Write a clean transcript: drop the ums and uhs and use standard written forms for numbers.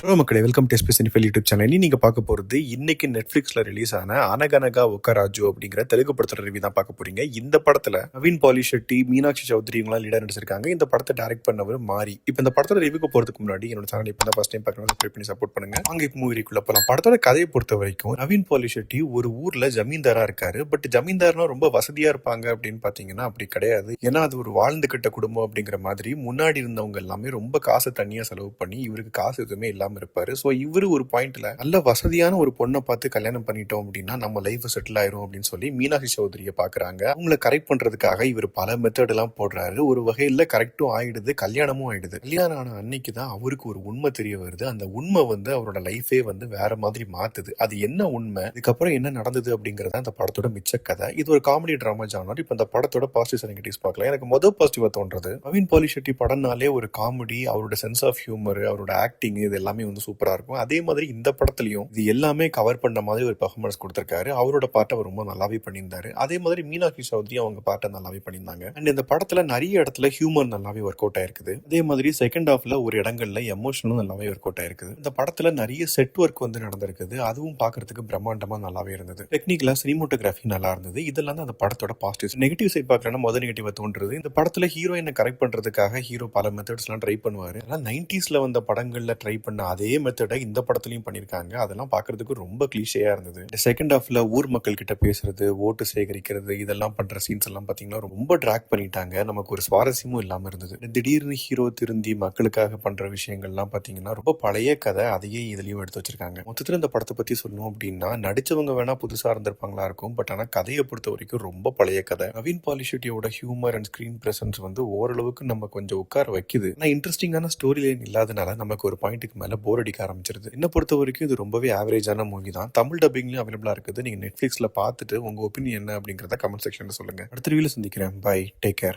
Hello மக்களே, welcome to SP cinephile YouTube channel. நீங்க பார்க்க போறது இன்னைக்கு நெட்ஃபிளிக்ஸ்ல ரிலீஸ் ஆன அனகனகா ஒக்கராஜு அப்படிங்கிற தெலுங்கு படத்தோட ரிவ்யூ தான் பார்க்க போறீங்க. இந்த படத்துல நவீன் பாலிஷெட்டி, மீனாட்சி சௌத்ரி இவங்களாம் லீடர் நடிச்சிருக்காங்க. இந்த படத்தை டைரக்ட் பண்ணவர் மாரி. இப்போ இந்த படத்தோட ரிவ்யூக்கு போறதுக்கு முன்னாடி என்னோட சேனல் இப்போ தான் ஃபர்ஸ்ட் டைம் பார்க்கணும், சப்ஸ்கிரைப் பண்ணி சப்போர்ட் பண்ணுங்க. அங்க இப்போ மூவிக்குள்ள போலாம். படத்தோட கதையை பொறுத்த வரைக்கும் நவீன் பாலிஷெட்டி ஒரு ஊர்ல ஜமீன்தாரா இருக்காரு. பட் ஜமீன்தார்னா ரொம்ப வசதியா இருப்பாங்க அப்படின்னு பாத்தீங்கன்னா அப்படி கிடையாது. ஏன்னா அது ஒரு வாழ்ந்துகிட்ட குடும்பம் அப்படிங்கிற மாதிரி முன்னாடி இருந்தவங்க எல்லாமே ரொம்ப காசை தனியா செலவு பண்ணி இவருக்கு காசு எதுவுமே இல்லாம இருப்பாரு. ஸோ இவரு ஒரு பாயிண்ட்ல நல்ல வசதியான ஒரு பொண்ணை பார்த்து கல்யாணம் பண்ணிட்டோம் அப்படின்னா நம்ம லைஃப் செட்டில் ஆயிரும் அப்படின்னு சொல்லி மீனாட்சி சௌத்ரியை பாக்குறாங்க. அவங்களை கரெக்ட் பண்றதுக்காக இவர் பல மெத்தட் எல்லாம் போடுறாரு. ஒரு வகையில கரெக்டும் ஆயிடுது, கல்யாணமும் ஆயிடுது. கல்யாணம் ஆன அன்னைக்கு தான் அவருக்கு ஒரு உண்மை தெரிய வருது. அந்த உண்மை அவரோட லைஃபே வேற மாதிரி மாத்துது. அது என்ன உண்மை, இதுக்கப்புறம் என்ன நடந்தது அப்படிங்கறத அந்த படத்தோட மிச்ச கதை. இது ஒரு காமெடி டிராமா ஜானர். இப்ப இந்த படத்தோட பாசிட்டிவ் நெகட்டிவ்ஸ் பார்க்கலாம். எனக்கு முதல் பாசிட்டிவா தோன்றது நவீன் பாலிஷெட்டி படம்னாலே ஒரு காமெடி, அவரோட சென்ஸ் ஆஃப் ஹியூமர், அவரோட ஆக்டிங் இது எல்லாமே சூப்பரா இருக்கும். அதே மாதிரி இந்த படத்துலயும் இது எல்லாமே கவர் பண்ண மாதிரி ஒரு பெர்ஃபார்மன்ஸ் கொடுத்திருக்காரு. அவரோட பாட்டை அவர் ரொம்ப நல்லாவே பண்ணியிருந்தாரு. அதே மாதிரி மீனாட்சி சௌத்ரி அவங்க பாட்டை நல்லாவே பண்ணியிருந்தாங்க. அண்ட் இந்த படத்துல நிறைய இடத்துல ஹியூமர் நல்லாவே ஒர்க் அவுட் ஆயிருக்குது. அதே மாதிரி செகண்ட் ஹாஃப்ல ஒரு இடங்கள்ல எமோஷனும் நல்லாவே ஒர்க் அவுட் ஆயிருக்குது. இந்த படத்துல நிறைய செட் ஒர்க் நடந்திருக்குது. அதுவும் பாக்குறதுக்கு பிரம்மாண்டமா நல்லாவே இருந்தது. டெக்னிக்கலா சினிமோட்டோகிராஃபி நல்லா இருந்தது. இதெல்லாம் தான் அந்த படத்தோட பாசிட்டிவ்ஸ். நெகட்டிவ் சைட் பார்க்கறேன்னா முதல் நெகட்டிவ் தோன்றது இந்த படத்துல ஹீரோயினை கரெக்ட் பண்றதுக்காக ஹீரோ பல மெத்தட்ஸ் எல்லாம் ட்ரை பண்ணுவாரு. ஆனா 90ஸ்ல வந்த படங்கள்ல ட்ரை பண்ண அதே மெத்தடை இந்த படத்துலயும் பண்ணிருக்காங்க. அதெல்லாம் பாக்குறதுக்கு ரொம்ப கிளீஷேயா இருந்தது. இந்த செகண்ட் ஹாஃப்ல ஊர் மக்கள் கிட்ட பேசுறது, ஓட்டு சேகரிக்கிறது, இதெல்லாம் பண்ற சீன்ஸ் எல்லாம் பாத்தீங்கன்னா ரொம்ப டிராக் பண்ணிட்டாங்க. நமக்கு ஒரு சுவாரஸ்யமும் இல்லாம இருந்தது. திடீர்னு ஹீரோ திருந்தி மக்களுக்காக பண்ற விஷயங்கள்லாம் பாத்தீங்கன்னா ரொம்ப பழைய கதை. அதையே இதுலயும் எடுத்து வச்சிருக்காங்க. மொத்தத்துல இந்த படத்தை பத்தி சொல்லணும் அப்படின்னா நடிச்சவங்க வேணா புதுசா இருந்திருப்பாங்களா இருக்கும். பட் ஆனா கதையை பொறுத்த வரைக்கும் ரொம்ப பழைய கதை. நவீன் பாலிஷெட்டியோட ஹியூமர் அண்ட் ஸ்கிரீன் பிரசன்ஸ் ஓரளவுக்கு நம்ம கொஞ்சம் உட்கார வைக்குது. ஆனா இன்ட்ரெஸ்டிங்கான ஸ்டோரி லைன் இல்லாதனால நமக்கு ஒரு பாயிண்ட்டுக்கு மேல போர் அடிக்க ஆரம்பிச்சிருது. என்ன பொறுத்த வரைக்கும் இது ரொம்பவே ஆவரேஜான மூவி தான். தமிழ் டப்பிங்லயும் அவைலபிளா இருக்குது. நீங்க நெட்ஃபிளிக்ஸ்ல பார்த்துட்டு உங்க ஒப்பீனியன் என்ன அப்படிங்கறத கமெண்ட் செக்ஷன்ல சொல்லுங்க. அடுத்த ரிவ்யூல சந்திக்கிறேன். Bye, take care.